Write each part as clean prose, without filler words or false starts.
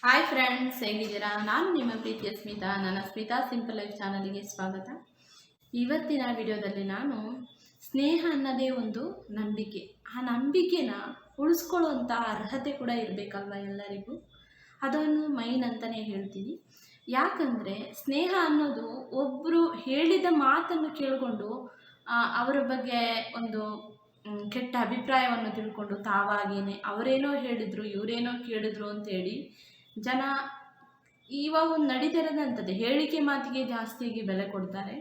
Hi friends, ಹೇಗಿದ್ದೀರಾ? ನಾನು ನಿಮ್ಮ ಪ್ರೀತಿಯ ಸ್ಮಿತಾ. ನನ್ನ ಸ್ಮಿತಾ ಸಿಂಪಲ್ ಲೈಫ್ ಚಾನಲ್ಗೆ ಸ್ವಾಗತ. ಇವತ್ತಿನ ವಿಡಿಯೋದಲ್ಲಿ ನಾನು ಸ್ನೇಹ ಅನ್ನೋದೇ ಒಂದು ನಂಬಿಕೆ. ಆ ನಂಬಿಕೆನ ಉಳಿಸ್ಕೊಳ್ಳುವಂಥ ಅರ್ಹತೆ ಕೂಡ ಇರಬೇಕಲ್ವ ಎಲ್ಲರಿಗೂ. ಅದನ್ನು ಮೈನ್ ಅಂತಲೇ ಹೇಳ್ತೀನಿ. ಯಾಕಂದರೆ ಸ್ನೇಹ ಅನ್ನೋದು ಒಬ್ಬರು ಹೇಳಿದ ಮಾತನ್ನು ಕೇಳಿಕೊಂಡು ಅವರ ಬಗ್ಗೆ ಒಂದು ಕೆಟ್ಟ ಅಭಿಪ್ರಾಯವನ್ನು ತಿಳ್ಕೊಂಡು ತಾವಾಗೇನೆ ಅವರೇನೋ ಹೇಳಿದರು ಇವರೇನೋ ಕೇಳಿದ್ರು ಅಂತೇಳಿ ಜನ ಇವಾಗ ಒಂದು ನಡೀತಿರೋದಂಥದ್ದು ಹೇಳಿಕೆ ಮಾತಿಗೆ ಜಾಸ್ತಿಯಾಗಿ ಬೆಲೆ ಕೊಡ್ತಾರೆ.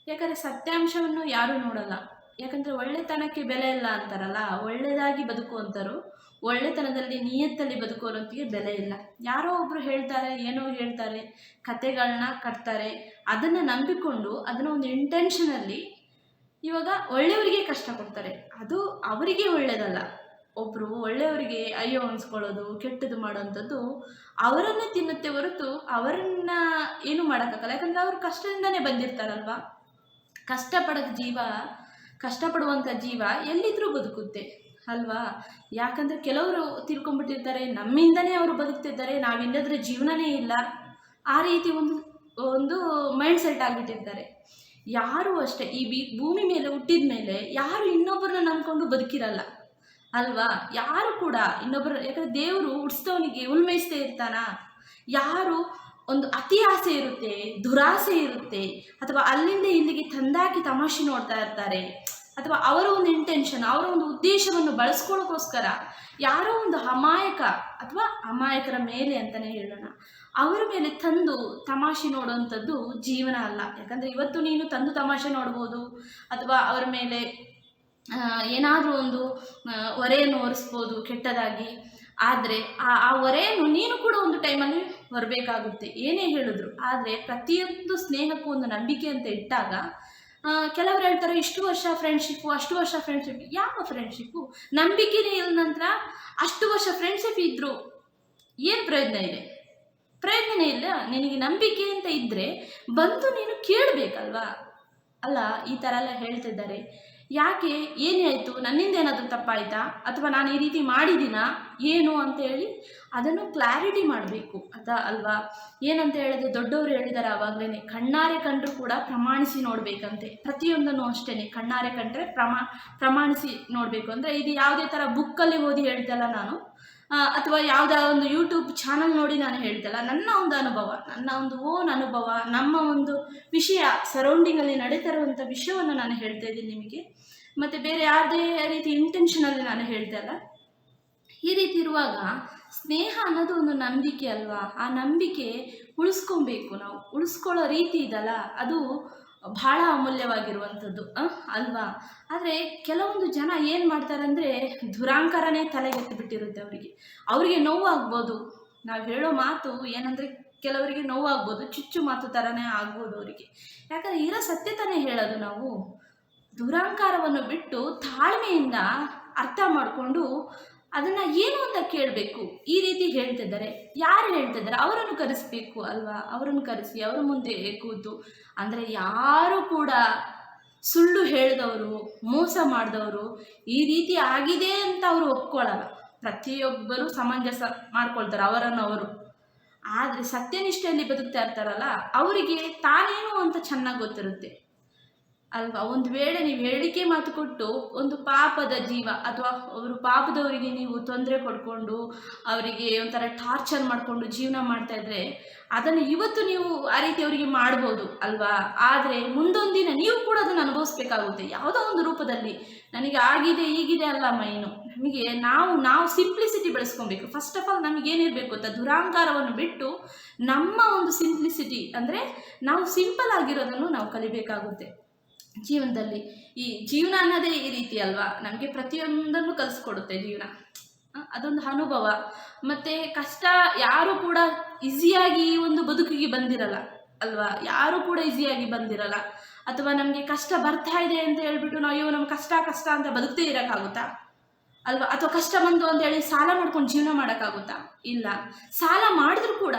ಯಾಕಂದರೆ ಸತ್ಯಾಂಶವನ್ನು ಯಾರೂ ನೋಡಲ್ಲ. ಯಾಕಂದರೆ ಒಳ್ಳೆತನಕ್ಕೆ ಬೆಲೆ ಇಲ್ಲ ಅಂತಾರಲ್ಲ, ಒಳ್ಳೆಯದಾಗಿ ಬದುಕುವಂಥರು ಒಳ್ಳೆತನದಲ್ಲಿ ನಿಯತ್ತಲ್ಲಿ ಬದುಕೋರಂತಿಗೆ ಬೆಲೆ ಇಲ್ಲ. ಯಾರೋ ಒಬ್ಬರು ಹೇಳ್ತಾರೆ, ಏನೋ ಹೇಳ್ತಾರೆ, ಕತೆಗಳನ್ನ ಕಟ್ತಾರೆ, ಅದನ್ನು ನಂಬಿಕೊಂಡು ಅದನ್ನು ಒಂದು ಇಂಟೆನ್ಷನಲ್ಲಿ ಇವಾಗ ಒಳ್ಳೆಯವರಿಗೆ ಕಷ್ಟ ಕೊಡ್ತಾರೆ. ಅದು ಅವರಿಗೆ ಒಳ್ಳೆಯದಲ್ಲ. ಒಬ್ಬರು ಒಳ್ಳೆಯವರಿಗೆ ಅಯ್ಯೋ ಅನ್ಸ್ಕೊಳ್ಳೋದು, ಕೆಟ್ಟದ್ದು ಮಾಡೋವಂಥದ್ದು ಅವರನ್ನೇ ತಿನ್ನುತ್ತೆ ಹೊರತು ಅವರನ್ನ ಏನು ಮಾಡೋಕ್ಕಾಗಲ್ಲ. ಯಾಕಂದರೆ ಅವರು ಕಷ್ಟದಿಂದನೇ ಬಂದಿರ್ತಾರಲ್ವ. ಕಷ್ಟಪಡುವಂಥ ಜೀವ ಎಲ್ಲಿದ್ರೂ ಬದುಕುತ್ತೆ ಅಲ್ವಾ. ಯಾಕಂದರೆ ಕೆಲವರು ತಿಳ್ಕೊಂಡ್ಬಿಟ್ಟಿರ್ತಾರೆ, ನಮ್ಮಿಂದನೇ ಅವರು ಬದುಕ್ತಿದ್ದಾರೆ, ನಾವಿಲ್ಲದ್ರೆ ಜೀವನನೇ ಇಲ್ಲ, ಆ ರೀತಿ ಒಂದು ಒಂದು ಮೈಂಡ್ ಸೆಟ್ ಆಗಿಬಿಟ್ಟಿರ್ತಾರೆ. ಯಾರೂ ಅಷ್ಟೇ ಈ ಭೂಮಿ ಮೇಲೆ ಹುಟ್ಟಿದ ಮೇಲೆ ಯಾರು ಇನ್ನೊಬ್ಬರನ್ನ ನಂಬ್ಕೊಂಡು ಬದುಕಿರಲ್ಲ ಅಲ್ವಾ. ಯಾರು ಕೂಡ ಇನ್ನೊಬ್ಬರು, ಯಾಕಂದರೆ ದೇವರು ಹುಟ್ಟಿಸಿದವನಿಗೆ ಉಲ್ಮೇಯಿಸ್ತೇ ಇರ್ತಾನ. ಯಾರು ಒಂದು ಅತಿ ಆಸೆ ಇರುತ್ತೆ, ದುರಾಸೆ ಇರುತ್ತೆ, ಅಥವಾ ಅಲ್ಲಿಂದ ಇಲ್ಲಿಗೆ ತಂದಾಕಿ ತಮಾಷೆ ನೋಡ್ತಾ ಇರ್ತಾರೆ, ಅಥವಾ ಅವರ ಒಂದು ಇಂಟೆನ್ಷನ್, ಅವರ ಒಂದು ಉದ್ದೇಶವನ್ನು ಬಳಸ್ಕೊಳ್ಳೋಕ್ಕೋಸ್ಕರ ಯಾರೋ ಒಂದು ಅಮಾಯಕ ಅಥವಾ ಅಮಾಯಕರ ಮೇಲೆ ಅಂತಲೇ ಹೇಳೋಣ, ಅವರ ಮೇಲೆ ತಂದು ತಮಾಷೆ ನೋಡುವಂಥದ್ದು ಜೀವನ ಅಲ್ಲ. ಯಾಕಂದರೆ ಇವತ್ತು ನೀನು ತಂದು ತಮಾಷೆ ನೋಡ್ಬೋದು, ಅಥವಾ ಅವರ ಮೇಲೆ ಏನಾದರೂ ಒಂದು ಹೊರೆಯನ್ನು ಹೊರಿಸ್ಬೋದು ಕೆಟ್ಟದಾಗಿ. ಆದರೆ ಆ ಹೊರೆಯನ್ನು ನೀನು ಕೂಡ ಒಂದು ಟೈಮಲ್ಲಿ ಹೊರಬೇಕಾಗುತ್ತೆ, ಏನೇ ಹೇಳಿದ್ರು. ಆದರೆ ಪ್ರತಿಯೊಂದು ಸ್ನೇಹಕ್ಕೂ ಒಂದು ನಂಬಿಕೆ ಅಂತ ಇಟ್ಟಾಗ ಕೆಲವರು ಹೇಳ್ತಾರೆ, ಇಷ್ಟು ವರ್ಷ ಫ್ರೆಂಡ್ಶಿಪ್ಪು, ಅಷ್ಟು ವರ್ಷ ಫ್ರೆಂಡ್ಶಿಪ್. ಯಾವ ಫ್ರೆಂಡ್ಶಿಪ್ಪು? ನಂಬಿಕೆನೇ ಇಲ್ಲ ನಂತರ ಅಷ್ಟು ವರ್ಷ ಫ್ರೆಂಡ್ಶಿಪ್ ಇದ್ದರು ಏನು ಪ್ರಯೋಜನ ಇದೆ? ಪ್ರಯೋಜನ ಇಲ್ಲ. ನಿನಗೆ ನಂಬಿಕೆ ಅಂತ ಇದ್ದರೆ ಬಂದು ನೀನು ಕೇಳಬೇಕಲ್ವಾ. ಅಲ್ಲ, ಈ ಥರ ಎಲ್ಲ ಹೇಳ್ತಿದ್ದಾರೆ. ಯಾಕೆ, ಏನೇ ಆಯಿತು, ನನ್ನಿಂದ ಏನಾದರೂ ತಪ್ಪಾಯಿತಾ, ಅಥವಾ ನಾನು ಈ ರೀತಿ ಮಾಡಿದ್ದೀನಾ ಏನು ಅಂತೇಳಿ ಅದನ್ನು ಕ್ಲಾರಿಟಿ ಮಾಡಬೇಕು ಅಲ್ವಾ. ಏನಂತ ಹೇಳಿದ್ರೆ, ದೊಡ್ಡವರು ಹೇಳಿದ್ದಾರೆ ಆವಾಗಲೇ, ಕಣ್ಣಾರೆ ಕಂಡ್ರೂ ಕೂಡ ಪ್ರಮಾಣಿಸಿ ನೋಡಬೇಕಂತೆ. ಪ್ರತಿಯೊಂದನ್ನು ಅಷ್ಟೇ, ಕಣ್ಣಾರೆ ಕಂಡ್ರೆ ಪ್ರಮಾಣಿಸಿ ನೋಡಬೇಕು. ಅಂದರೆ ಇದು ಯಾವುದೇ ಥರ ಬುಕ್ಕಲ್ಲಿ ಓದಿ ಹೇಳ್ತಲ್ಲ ನಾನು, ಅಥವಾ ಯಾವುದೋ ಒಂದು ಯೂಟ್ಯೂಬ್ ಚಾನಲ್ ನೋಡಿ ನಾನು ಹೇಳ್ತಲ್ಲ, ನನ್ನ ಒಂದು ಅನುಭವ, ನನ್ನ ಒಂದು ಓನ್ ಅನುಭವ, ನಮ್ಮ ಒಂದು ವಿಷಯ ಸರೌಂಡಿಂಗಲ್ಲಿ ನಡೀತಾ ಇರುವಂಥ ವಿಷಯವನ್ನು ನಾನು ಹೇಳ್ತಾ ಇದ್ದೀನಿ ನಿಮಗೆ. ಮತ್ತು ಬೇರೆ ಯಾವುದೇ ರೀತಿ ಇಂಟೆನ್ಷನಲ್ಲಿ ನಾನು ಹೇಳ್ತಲ್ಲ. ಈ ರೀತಿ ಇರುವಾಗ ಸ್ನೇಹ ಅನ್ನೋದು ಒಂದು ನಂಬಿಕೆ ಅಲ್ವಾ. ಆ ನಂಬಿಕೆ ಉಳಿಸ್ಕೊಬೇಕು ನಾವು. ಉಳಿಸ್ಕೊಳ್ಳೋ ರೀತಿ ಇದಲ್ಲ, ಅದು ಭಾಳ ಅಮೂಲ್ಯವಾಗಿರುವಂಥದ್ದು ಅಲ್ವಾ. ಆದರೆ ಕೆಲವೊಂದು ಜನ ಏನು ಮಾಡ್ತಾರೆ ಅಂದರೆ, ದುರಾಂಕಾರನೇ ತಲೆಗೆತ್ತಿಬಿಟ್ಟಿರುತ್ತೆ ಅವರಿಗೆ ನೋವಾಗ್ಬೋದು. ನಾವು ಹೇಳೋ ಮಾತು ಏನಂದರೆ ಕೆಲವರಿಗೆ ನೋವಾಗ್ಬೋದು, ಚುಚ್ಚು ಮಾತು ಥರನೇ ಆಗ್ಬೋದು ಅವರಿಗೆ. ಯಾಕಂದರೆ ಇರೋ ಸತ್ಯತನೇ ಹೇಳೋದು ನಾವು. ದುರಾಂಕಾರವನ್ನು ಬಿಟ್ಟು ತಾಳ್ಮೆಯಿಂದ ಅರ್ಥ ಮಾಡಿಕೊಂಡು ಅದನ್ನು ಏನು ಅಂತ ಕೇಳಬೇಕು. ಈ ರೀತಿ ಹೇಳ್ತಿದ್ದಾರೆ, ಯಾರು ಹೇಳ್ತಿದ್ದಾರೆ ಅವರನ್ನು ಕರೆಸಬೇಕು ಅಲ್ವಾ. ಅವರನ್ನು ಕರೆಸಿ ಅವರ ಮುಂದೆ ಕೂತು, ಅಂದರೆ ಯಾರು ಕೂಡ ಸುಳ್ಳು ಹೇಳಿದವರು, ಮೋಸ ಮಾಡಿದವರು, ಈ ರೀತಿ ಆಗಿದೆ ಅಂತ ಅವರು ಒಪ್ಕೊಳ್ಳಲ್ಲ. ಪ್ರತಿಯೊಬ್ಬರು ಸಮಂಜಸ ಮಾಡ್ಕೊಳ್ತಾರೆ ಅವರನ್ನು ಅವರು. ಆದರೆ ಸತ್ಯನಿಷ್ಠೆಯಲ್ಲಿ ಬದುಕ್ತಾ ಇರ್ತಾರಲ್ಲ, ಅವರಿಗೆ ತಾನೇನು ಅಂತ ಚೆನ್ನಾಗಿ ಗೊತ್ತಿರುತ್ತೆ ಅಲ್ವಾ. ಒಂದು ವೇಳೆ ನೀವು ಹೇಳಿಕೆ ಮಾತು ಕೊಟ್ಟು ಒಂದು ಪಾಪದ ಜೀವ ಅಥವಾ ಅವರು ಪಾಪದವರಿಗೆ ನೀವು ತೊಂದರೆ ಕೊಡ್ಕೊಂಡು ಅವರಿಗೆ ಒಂಥರ ಟಾರ್ಚರ್ ಮಾಡಿಕೊಂಡು ಜೀವನ ಮಾಡ್ತಾಯಿದ್ರೆ, ಅದನ್ನು ಇವತ್ತು ನೀವು ಆ ರೀತಿ ಅವರಿಗೆ ಮಾಡ್ಬೋದು ಅಲ್ವಾ. ಆದರೆ ಮುಂದೊಂದಿನ ನೀವು ಕೂಡ ಅದನ್ನು ಅನುಭವಿಸ್ಬೇಕಾಗುತ್ತೆ ಯಾವುದೋ ಒಂದು ರೂಪದಲ್ಲಿ. ನನಗೆ ಆಗಿದೆ ಹೀಗಿದೆ ಅಲ್ಲ ಮೈನು. ನಮಗೆ ನಾವು ಸಿಂಪ್ಲಿಸಿಟಿ ಬೆಳೆಸ್ಕೊಬೇಕು. ಫಸ್ಟ್ ಆಫ್ ಆಲ್ ನಮಗೇನಿರಬೇಕು ಅಂತ, ದುರಾಂಕಾರವನ್ನು ಬಿಟ್ಟು ನಮ್ಮ ಒಂದು ಸಿಂಪ್ಲಿಸಿಟಿ, ಅಂದರೆ ನಾವು ಸಿಂಪಲ್ ಆಗಿರೋದನ್ನು ನಾವು ಕಲಿಬೇಕಾಗುತ್ತೆ ಜೀವನದಲ್ಲಿ. ಈ ಜೀವನ ಅನ್ನೋದೇ ಈ ರೀತಿ ಅಲ್ವಾ, ನಮಗೆ ಪ್ರತಿಯೊಂದನ್ನು ಕಲಿಸ್ಕೊಡುತ್ತೆ ಜೀವನ. ಅದೊಂದು ಅನುಭವ. ಮತ್ತು ಕಷ್ಟ ಯಾರೂ ಕೂಡ ಈಸಿಯಾಗಿ ಈ ಒಂದು ಬದುಕಿಗೆ ಬಂದಿರಲ್ಲ ಅಲ್ವಾ. ಯಾರೂ ಕೂಡ ಈಸಿಯಾಗಿ ಬಂದಿರಲ್ಲ. ಅಥವಾ ನಮಗೆ ಕಷ್ಟ ಬರ್ತಾ ಇದೆ ಅಂತ ಹೇಳ್ಬಿಟ್ಟು ನಾವು ಅಯ್ಯೋ ನಮ್ಗೆ ಕಷ್ಟ ಅಂತ ಬದುಕದೇ ಇರೋಕ್ಕಾಗುತ್ತಾ ಅಲ್ವಾ. ಅಥವಾ ಕಷ್ಟ ಬಂತು ಅಂತೇಳಿ ಸಾಲ ಮಾಡ್ಕೊಂಡು ಜೀವನ ಮಾಡೋಕ್ಕಾಗುತ್ತಾ? ಇಲ್ಲ. ಸಾಲ ಮಾಡಿದ್ರೂ ಕೂಡ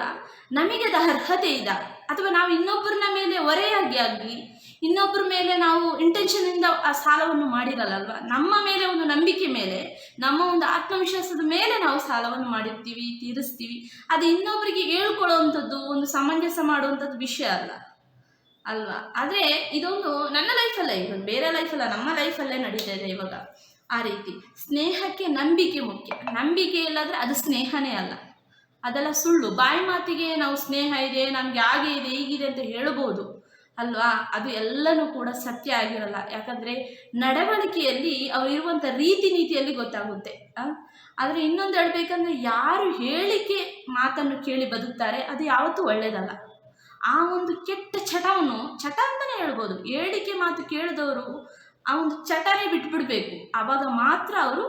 ನಮಗೆ ಅದು ಅರ್ಹತೆ ಇದೆ, ಅಥವಾ ನಾವು ಇನ್ನೊಬ್ಬರನ್ನ ಮೇಲೆ ಹೊರೆಯಾಗಿ ಆಗಲಿ ಇನ್ನೊಬ್ಬರ ಮೇಲೆ ನಾವು ಇಂಟೆನ್ಷನಿಂದ ಆ ಸಾಲವನ್ನು ಮಾಡಿರಲ್ಲಲ್ವ. ನಮ್ಮ ಮೇಲೆ ಒಂದು ನಂಬಿಕೆ ಮೇಲೆ, ನಮ್ಮ ಒಂದು ಆತ್ಮವಿಶ್ವಾಸದ ಮೇಲೆ ನಾವು ಸಾಲವನ್ನು ಮಾಡಿರ್ತೀವಿ, ತೀರಿಸ್ತೀವಿ. ಅದು ಇನ್ನೊಬ್ಬರಿಗೆ ಹೇಳ್ಕೊಳ್ಳುವಂಥದ್ದು, ಒಂದು ಸಮಂಜಸ ಮಾಡುವಂಥದ್ದು ವಿಷಯ ಅಲ್ವಾ. ಆದರೆ ಇದೊಂದು ನನ್ನ ಲೈಫಲ್ಲೇ, ಇವಾಗ ಬೇರೆ ಲೈಫಲ್ಲ, ನಮ್ಮ ಲೈಫಲ್ಲೇ ನಡೀತಾ ಇದೆ ಇವಾಗ. ಆ ರೀತಿ ಸ್ನೇಹಕ್ಕೆ ನಂಬಿಕೆ ಮುಖ್ಯ. ನಂಬಿಕೆ ಇಲ್ಲಾಂದರೆ ಅದು ಸ್ನೇಹನೇ ಅಲ್ಲ, ಅದೆಲ್ಲ ಸುಳ್ಳು. ಬಾಯಿ ಮಾತಿಗೆ ನಾವು ಸ್ನೇಹ ಇದೆ, ನನಗೆ ಹಾಗೆ ಇದೆ, ಹೀಗಿದೆ ಅಂತ ಹೇಳ್ಬೋದು ಅಲ್ವಾ. ಅದು ಎಲ್ಲನೂ ಕೂಡ ಸತ್ಯ ಆಗಿರಲ್ಲ. ಯಾಕಂದರೆ ನಡವಳಿಕೆಯಲ್ಲಿ ಅವರಿರುವಂಥ ರೀತಿ ನೀತಿಯಲ್ಲಿ ಗೊತ್ತಾಗುತ್ತೆ. ಆದರೆ ಇನ್ನೊಂದು ಹೇಳ್ಬೇಕಂದ್ರೆ, ಯಾರು ಹೇಳಿಕೆ ಮಾತನ್ನು ಕೇಳಿ ಬದುಕ್ತಾರೆ ಅದು ಯಾವತ್ತೂ ಒಳ್ಳೆಯದಲ್ಲ. ಆ ಒಂದು ಕೆಟ್ಟ ಚಟ ಅಂತಲೇ ಹೇಳ್ಬೋದು. ಹೇಳಿಕೆ ಮಾತು ಕೇಳಿದವರು ಆ ಒಂದು ಚಟನೇ ಬಿಟ್ಬಿಡ್ಬೇಕು. ಆವಾಗ ಮಾತ್ರ ಅವರು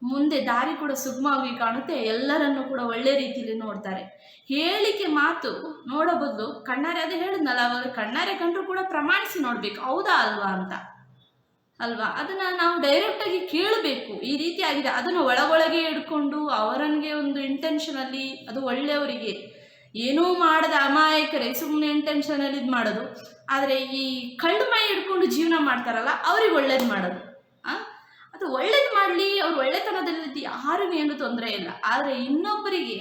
ಮುಂದೆ ದಾರಿ ಕೂಡ ಸುಗಮವಾಗಿ ಕಾಣುತ್ತೆ, ಎಲ್ಲರನ್ನು ಕೂಡ ಒಳ್ಳೆ ರೀತಿಯಲ್ಲಿ ನೋಡ್ತಾರೆ. ಹೇಳಿಕೆ ಮಾತು ನೋಡೋ ಬದಲು ಕಣ್ಣಾರೆ, ಅದೇ ಹೇಳಿದ್ನಲ್ಲ ಅವಾಗ, ಕಣ್ಣಾರೆ ಕಂಡ್ರು ಕೂಡ ಪ್ರಮಾಣಿಸಿ ನೋಡ್ಬೇಕು, ಹೌದಾ ಅಲ್ವಾ ಅಂತ ಅಲ್ವಾ. ಅದನ್ನು ನಾವು ಡೈರೆಕ್ಟಾಗಿ ಕೇಳಬೇಕು. ಈ ರೀತಿ ಆಗಿದೆ, ಅದನ್ನು ಒಳಗೊಳಗೆ ಹಿಡ್ಕೊಂಡು ಅವರನ್ಗೆ ಒಂದು ಇಂಟೆನ್ಷನಲ್ಲಿ, ಅದು ಒಳ್ಳೆಯವರಿಗೆ ಏನೂ ಮಾಡದ ಅಮಾಯಕರಿಗೆ ಸುಮ್ಮನೆ ಇಂಟೆನ್ಷನಲ್ಲಿ ಇದು ಮಾಡೋದು. ಆದರೆ ಈ ಕಳ್ಳು ಮೈ ಹಿಡ್ಕೊಂಡು ಜೀವನ ಮಾಡ್ತಾರಲ್ಲ, ಅವ್ರಿಗೆ ಒಳ್ಳೇದು ಮಾಡೋದು. ಅದು ಒಳ್ಳೇದು ಮಾಡಲಿ, ಅವ್ರು ಒಳ್ಳೆತನದಲ್ಲಿ ಯಾರಿಗೂ ಏನು ತೊಂದರೆ ಇಲ್ಲ. ಆದರೆ ಇನ್ನೊಬ್ಬರಿಗೆ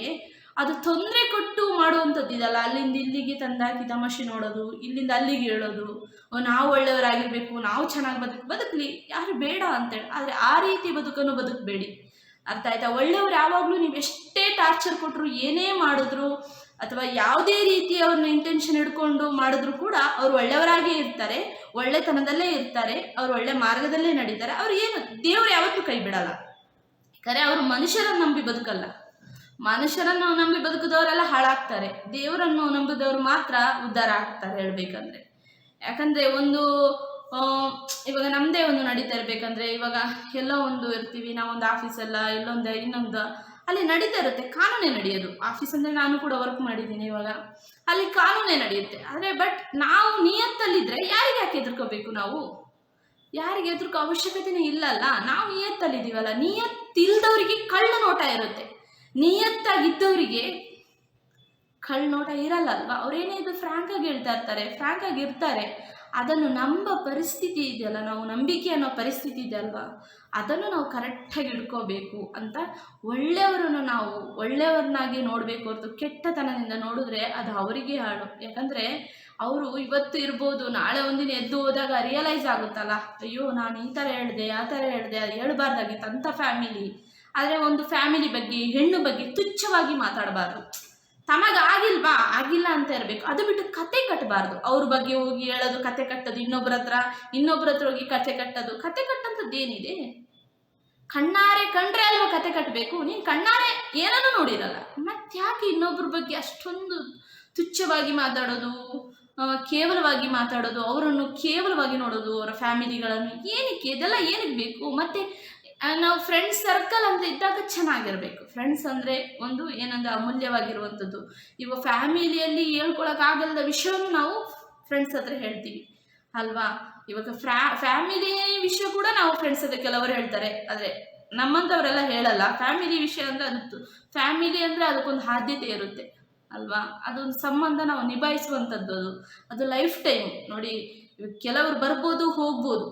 ಅದು ತೊಂದರೆ ಕೊಟ್ಟು ಮಾಡುವಂಥದ್ದು ಇದಲ್ಲ, ಅಲ್ಲಿಂದ ಇಲ್ಲಿಗೆ ತಂದಾಕಿ ತಮಾಷೆ ನೋಡೋದು, ಇಲ್ಲಿಂದ ಅಲ್ಲಿಗೆ ಹೇಳೋದು, ನಾವು ಒಳ್ಳೆಯವರಾಗಿರ್ಬೇಕು, ನಾವು ಚೆನ್ನಾಗಿ ಬದುಕಲಿ, ಯಾರು ಬೇಡ ಅಂತೇಳಿ. ಆದರೆ ಆ ರೀತಿ ಬದುಕನ್ನು ಬದುಕಬೇಡಿ, ಅರ್ಥ ಆಯ್ತಾ. ಒಳ್ಳೆಯವ್ರು ಯಾವಾಗಲೂ ನೀವು ಎಷ್ಟೇ ಟಾರ್ಚರ್ ಕೊಟ್ಟರು, ಏನೇ ಮಾಡಿದ್ರು, ಅಥವಾ ಯಾವುದೇ ರೀತಿ ಅವ್ರನ್ನ ಇಂಟೆನ್ಷನ್ ಹಿಡ್ಕೊಂಡು ಮಾಡಿದ್ರು ಕೂಡ ಅವ್ರು ಒಳ್ಳೆಯವರಾಗೇ ಇರ್ತಾರೆ, ಒಳ್ಳೆತನದಲ್ಲೇ ಇರ್ತಾರೆ, ಅವ್ರು ಒಳ್ಳೆ ಮಾರ್ಗದಲ್ಲೇ ನಡೀತಾರೆ. ಅವ್ರು ಏನು, ದೇವ್ರು ಯಾವತ್ತೂ ಕೈ ಬಿಡಲ್ಲ. ಯಾಕಂದರೆ ಅವರು ಮನುಷ್ಯರನ್ನು ನಂಬಿ ಬದುಕಲ್ಲ. ಮನುಷ್ಯರನ್ನು ನಂಬಿ ಬದುಕಿದವರೆಲ್ಲ ಹಾಳಾಗ್ತಾರೆ, ದೇವರನ್ನು ನಂಬಿದವರು ಮಾತ್ರ ಉದ್ಧಾರ ಆಗ್ತಾರೆ ಹೇಳ್ಬೇಕಂದ್ರೆ. ಯಾಕಂದರೆ ಒಂದು ಇವಾಗ ನಮ್ಮದೇ ಒಂದು ನಡೀತಾ ಇರಬೇಕಂದ್ರೆ, ಇವಾಗ ಎಲ್ಲೋ ಒಂದು ಇರ್ತೀವಿ, ನಾವೊಂದು ಆಫೀಸಲ್ಲ, ಇನ್ನೊಂದು ಅಲ್ಲಿ ನಡೀತಾ ಇರುತ್ತೆ, ಕಾನೂನೇ ನಡೆಯೋದು. ಆಫೀಸ್ ಅಂದರೆ ನಾನು ಕೂಡ ವರ್ಕ್ ಮಾಡಿದ್ದೀನಿ, ಇವಾಗ ಅಲ್ಲಿ ಕಾನೂನೇ ನಡೆಯುತ್ತೆ. ಆದರೆ ಬಟ್ ನಾವು ನಿಯತ್ತಲ್ಲಿದ್ದರೆ ಯಾರಿಗೆ ಯಾಕೆ ಹೆದರ್ಕೋಬೇಕು? ನಾವು ಯಾರಿಗೆ ಹೆದರ್ಕೋ ಅವಶ್ಯಕತೆನೇ ಇಲ್ಲಲ್ಲ. ನಾವು ನಿಯತ್ತಲ್ಲಿದ್ದೀವಲ್ಲ. ನಿಯತ್ತಿಲ್ದವರಿಗೆ ಕಳ್ಳ ನೋಟ ಇರುತ್ತೆ, ನಿಯತ್ತಾಗಿದ್ದವರಿಗೆ ಕಳ್ಳ ನೋಟ ಇರಲ್ಲ ಅಲ್ವಾ. ಅವರೇನೇ ಇದು ಫ್ರ್ಯಾಂಕಾಗಿ ಹೇಳ್ತಾ ಇರ್ತಾರೆ, ಫ್ರ್ಯಾಂಕಾಗಿ ಇರ್ತಾರೆ. ಅದನ್ನು ನಂಬ ಪರಿಸ್ಥಿತಿ ಇದೆಯಲ್ಲ, ನಾವು ನಂಬಿಕೆ ಅನ್ನೋ ಪರಿಸ್ಥಿತಿ ಇದೆ ಅಲ್ವಾ, ಅದನ್ನು ನಾವು ಕರೆಕ್ಟಾಗಿ ಹಿಡ್ಕೋಬೇಕು ಅಂತ. ಒಳ್ಳೆಯವರನ್ನು ನಾವು ಒಳ್ಳೆಯವ್ರನ್ನಾಗಿ ನೋಡಬೇಕು ಹೊರತು ಕೆಟ್ಟತನದಿಂದ ನೋಡಿದ್ರೆ ಅದು ಅವರಿಗೆ ಹಾಳು. ಯಾಕಂದರೆ ಅವರು ಇವತ್ತು ಇರ್ಬೋದು, ನಾಳೆ ಒಂದಿನ ಎದ್ದು ಹೋದಾಗ ರಿಯಲೈಸ್ ಆಗುತ್ತಲ್ಲ, ಅಯ್ಯೋ ನಾನು ಈ ಥರ ಹೇಳಿದೆ, ಆ ಥರ ಹೇಳಿದೆ, ಅದು ಹೇಳ್ಬಾರ್ದಾಗಿತ್ತು ಅಂತ ಫ್ಯಾಮಿಲಿ. ಆದರೆ ಒಂದು ಫ್ಯಾಮಿಲಿ ಬಗ್ಗೆ, ಹೆಣ್ಣು ಬಗ್ಗೆ ತುಚ್ಛವಾಗಿ ಮಾತಾಡಬಾರ್ದು. ಆಗಿಲ್ಲ ಅಂತ ಇರಬೇಕು. ಅದು ಬಿಟ್ಟು ಕತೆ ಕಟ್ಟಬಾರ್ದು. ಅವ್ರ ಬಗ್ಗೆ ಹೋಗಿ ಹೇಳೋದು, ಕತೆ ಕಟ್ಟೋದು, ಇನ್ನೊಬ್ಬರ ಹತ್ರ ಹೋಗಿ ಕತೆ ಕಟ್ಟೋದು. ಕತೆ ಕಟ್ಟಂಥದ್ದು ಏನಿದೆ? ಕಣ್ಣಾರೆ ಕಂಡ್ರೆ ಅಲ್ವಾ ಕತೆ ಕಟ್ಟಬೇಕು. ನೀನು ಕಣ್ಣಾರೆ ಏನನ್ನೂ ನೋಡಿರಲ್ಲ, ಮತ್ತೆ ಯಾಕೆ ಇನ್ನೊಬ್ಬರ ಬಗ್ಗೆ ಅಷ್ಟೊಂದು ತುಚ್ಛವಾಗಿ ಮಾತಾಡೋದು, ಕೇವಲವಾಗಿ ಮಾತಾಡೋದು, ಅವರನ್ನು ಕೇವಲವಾಗಿ ನೋಡೋದು, ಅವರ ಫ್ಯಾಮಿಲಿಗಳನ್ನು? ಏನಕ್ಕೆ ಇದೆಲ್ಲ ಏನಕ್ಕೆ ಬೇಕು? ಮತ್ತು ನಾವು ಫ್ರೆಂಡ್ಸ್ ಸರ್ಕಲ್ ಅಂತ ಇದ್ದಾಗ ಚೆನ್ನಾಗಿರಬೇಕು. ಫ್ರೆಂಡ್ಸ್ ಅಂದರೆ ಒಂದು ಏನಂದ್ರೆ ಅಮೂಲ್ಯವಾಗಿರುವಂಥದ್ದು. ಇವಾಗ ಫ್ಯಾಮಿಲಿಯಲ್ಲಿ ಹೇಳ್ಕೊಳಕ್ಕಾಗಲ್ಲದ ವಿಷಯವನ್ನು ನಾವು ಫ್ರೆಂಡ್ಸ್ ಹತ್ರ ಹೇಳ್ತೀವಿ ಅಲ್ವಾ. ಇವಾಗ ಫ್ಯಾಮಿಲಿ ವಿಷಯ ಕೂಡ ನಾವು ಫ್ರೆಂಡ್ಸ್ ಹತ್ರ ಕೆಲವರು ಹೇಳ್ತಾರೆ, ಆದರೆ ನಮ್ಮಂಥವರೆಲ್ಲ ಹೇಳಲ್ಲ. ಫ್ಯಾಮಿಲಿ ವಿಷಯ ಅಂದರೆ ಫ್ಯಾಮಿಲಿ ಅಂದರೆ ಅದಕ್ಕೊಂದು ಆದ್ಯತೆ ಇರುತ್ತೆ ಅಲ್ವಾ. ಅದೊಂದು ಸಂಬಂಧ ನಾವು ನಿಭಾಯಿಸುವಂಥದ್ದು, ಅದು ಲೈಫ್ ಟೈಮ್. ನೋಡಿ, ಕೆಲವರು ಬರ್ಬೋದು, ಹೋಗ್ಬೋದು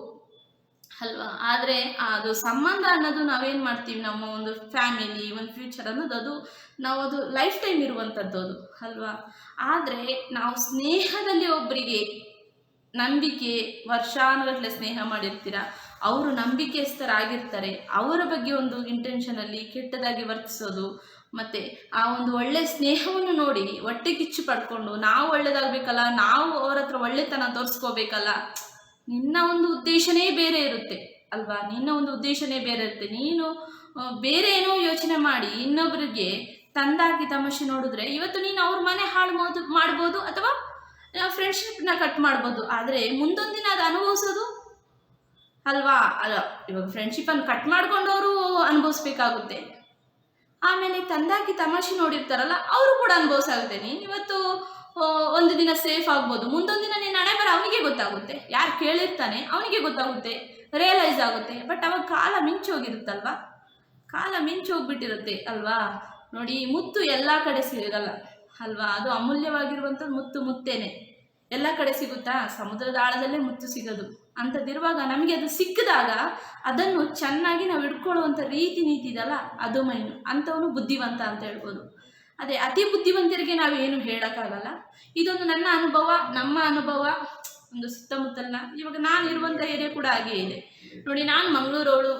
ಅಲ್ವಾ. ಆದರೆ ಅದು ಸಂಬಂಧ ಅನ್ನೋದು ನಾವೇನು ಮಾಡ್ತೀವಿ, ನಮ್ಮ ಒಂದು ಫ್ಯಾಮಿಲಿ, ಒಂದು ಫ್ಯೂಚರ್ ಅನ್ನೋದು ಅದು ಲೈಫ್ ಟೈಮ್ ಇರುವಂಥದ್ದು ಅದು ಅಲ್ವಾ. ಆದರೆ ನಾವು ಸ್ನೇಹದಲ್ಲಿ ಒಬ್ಬರಿಗೆ ನಂಬಿಕೆ, ವರ್ಷಾನುಗಟ್ಟಲೆ ಸ್ನೇಹ ಮಾಡಿರ್ತೀರ, ಅವರು ನಂಬಿಕೆಸ್ಥರಾಗಿರ್ತಾರೆ, ಅವರ ಬಗ್ಗೆ ಒಂದು ಇಂಟೆನ್ಷನಲ್ಲಿ ಕೆಟ್ಟದಾಗಿ ವರ್ತಿಸೋದು, ಮತ್ತು ಆ ಒಂದು ಒಳ್ಳೆ ಸ್ನೇಹವನ್ನು ನೋಡಿ ಹೊಟ್ಟೆ ಕಿಚ್ಚು ಪಡ್ಕೊಂಡು ನಾವು ಒಳ್ಳೇದಾಗಬೇಕಲ್ಲ, ನಾವು ಅವ್ರ ಹತ್ರ ಒಳ್ಳೆತನ ತೋರಿಸ್ಕೋಬೇಕಲ್ಲ. ನಿನ್ನ ಒಂದು ಉದ್ದೇಶನೇ ಬೇರೆ ಇರುತ್ತೆ ಅಲ್ವಾ. ನೀನು ಬೇರೆ ಏನೋ ಯೋಚನೆ ಮಾಡಿ ಇನ್ನೊಬ್ಬರಿಗೆ ತಂದಾಕಿ ತಮಾಷೆ ನೋಡಿದ್ರೆ ಇವತ್ತು ನೀನು ಅವ್ರ ಮನೆ ಹಾಳು ಮಾಡ್ಬೋದು, ಅಥವಾ ಫ್ರೆಂಡ್ಶಿಪ್ನ ಕಟ್ ಮಾಡ್ಬೋದು. ಆದರೆ ಮುಂದೊಂದು ದಿನ ಅದು ಅನುಭವಿಸೋದು ಅಲ್ವಾ. ಇವಾಗ ಫ್ರೆಂಡ್ಶಿಪ್ಪನ್ನು ಕಟ್ ಮಾಡ್ಕೊಂಡವರು ಅನುಭವಿಸ್ಬೇಕಾಗುತ್ತೆ. ಆಮೇಲೆ ತಂದಾಕಿ ತಮಾಷೆ ನೋಡಿರ್ತಾರಲ್ಲ, ಅವರು ಕೂಡ ಅನುಭವಿಸಾಗುತ್ತೆ. ನೀನು ಇವತ್ತು ಒಂದು ದಿನ ಸೇಫ್ ಆಗ್ಬೋದು, ಮುಂದೊಂದು ದಿನ ನಿನ್ನ ಹಣೆ ಬರ ಅವನಿಗೆ ಗೊತ್ತಾಗುತ್ತೆ, ಯಾರು ಕೇಳಿರ್ತಾನೆ ಅವನಿಗೆ ಗೊತ್ತಾಗುತ್ತೆ, ರಿಯಲೈಸ್ ಆಗುತ್ತೆ. ಬಟ್ ಅವಾಗ ಕಾಲ ಮಿಂಚೋಗಿರುತ್ತಲ್ವ, ಕಾಲ ಮಿಂಚೋಗ್ಬಿಟ್ಟಿರುತ್ತೆ ಅಲ್ವಾ. ನೋಡಿ, ಮುತ್ತು ಎಲ್ಲ ಕಡೆ ಸಿಗಲ್ಲ ಅಲ್ವಾ. ಅದು ಅಮೂಲ್ಯವಾಗಿರುವಂಥದ್ದು ಮುತ್ತೇನೆ. ಎಲ್ಲ ಕಡೆ ಸಿಗುತ್ತಾ? ಸಮುದ್ರದ ಆಳದಲ್ಲೇ ಮುತ್ತು ಸಿಗೋದು. ಅಂಥದ್ದಿರುವಾಗ ನಮಗೆ ಅದು ಸಿಕ್ಕಿದಾಗ ಅದನ್ನು ಚೆನ್ನಾಗಿ ನಾವು ಹಿಡ್ಕೊಳ್ಳುವಂಥ ರೀತಿ ನೀತಿ ಇದೆಯಲ್ಲ, ಅದು ಮೈನು. ಅಂಥವನು ಬುದ್ಧಿವಂತ ಅಂತ ಹೇಳ್ಬೋದು. ಅದೇ ಅತಿ ಬುದ್ಧಿವಂತರಿಗೆ ನಾವು ಏನು ಹೇಳೋಕ್ಕಾಗಲ್ಲ. ಇದೊಂದು ನನ್ನ ಅನುಭವ, ನಮ್ಮ ಅನುಭವ, ಒಂದು ಸುತ್ತಮುತ್ತಲಿನ. ಇವಾಗ ನಾನು ಇರುವಂಥ ಏರಿಯಾ ಕೂಡ ಹಾಗೇ ಇದೆ ನೋಡಿ. ನಾನು ಮಂಗಳೂರವಳು,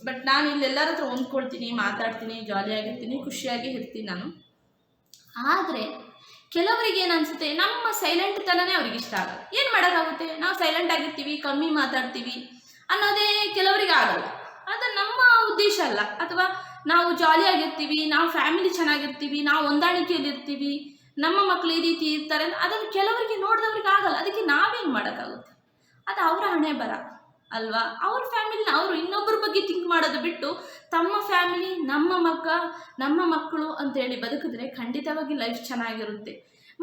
ಬಟ್ ನಾನು ಇಲ್ಲೆಲ್ಲರ ಹತ್ರ ಹೊಂದ್ಕೊಳ್ತೀನಿ, ಮಾತಾಡ್ತೀನಿ, ಜಾಲಿಯಾಗಿರ್ತೀನಿ, ಖುಷಿಯಾಗಿ ಇರ್ತೀನಿ ನಾನು. ಆದರೆ ಕೆಲವರಿಗೆ ಏನು ಅನಿಸುತ್ತೆ, ನಮ್ಮ ಸೈಲೆಂಟ್ ತನನೇ ಅವ್ರಿಗೆ ಇಷ್ಟ ಆಗಲ್ಲ. ಏನು ಮಾಡೋಕ್ಕಾಗುತ್ತೆ? ನಾವು ಸೈಲೆಂಟ್ ಆಗಿರ್ತೀವಿ, ಕಮ್ಮಿ ಮಾತಾಡ್ತೀವಿ ಅನ್ನೋದೇ ಕೆಲವರಿಗೆ ಆಗಲ್ಲ. ಅದು ನಮ್ಮ ಉದ್ದೇಶ ಅಲ್ಲ. ಅಥವಾ ನಾವು ಜಾಲಿಯಾಗಿರ್ತೀವಿ, ನಾವು ಫ್ಯಾಮಿಲಿ ಚೆನ್ನಾಗಿರ್ತೀವಿ, ನಾವು ಹೊಂದಾಣಿಕೆಯಲ್ಲಿರ್ತೀವಿ, ನಮ್ಮ ಮಕ್ಕಳು ಈ ರೀತಿ ಇರ್ತಾರೆ, ಅದನ್ನು ಕೆಲವರಿಗೆ ನೋಡಿದವ್ರಿಗೆ ಆಗಲ್ಲ. ಅದಕ್ಕೆ ನಾವೇನು ಮಾಡೋಕ್ಕಾಗುತ್ತೆ? ಅದು ಅವರ ಹಣೆ ಬರ ಅಲ್ವಾ? ಅವ್ರ ಫ್ಯಾಮಿಲಿನ ಅವರು ಇನ್ನೊಬ್ಬರ ಬಗ್ಗೆ ಥಿಂಕ್ ಮಾಡೋದು ಬಿಟ್ಟು ತಮ್ಮ ಫ್ಯಾಮಿಲಿ, ನಮ್ಮ ಮಕ್ಕಳು ಅಂತೇಳಿ ಬದುಕಿದ್ರೆ ಖಂಡಿತವಾಗಿ ಲೈಫ್ ಚೆನ್ನಾಗಿರುತ್ತೆ.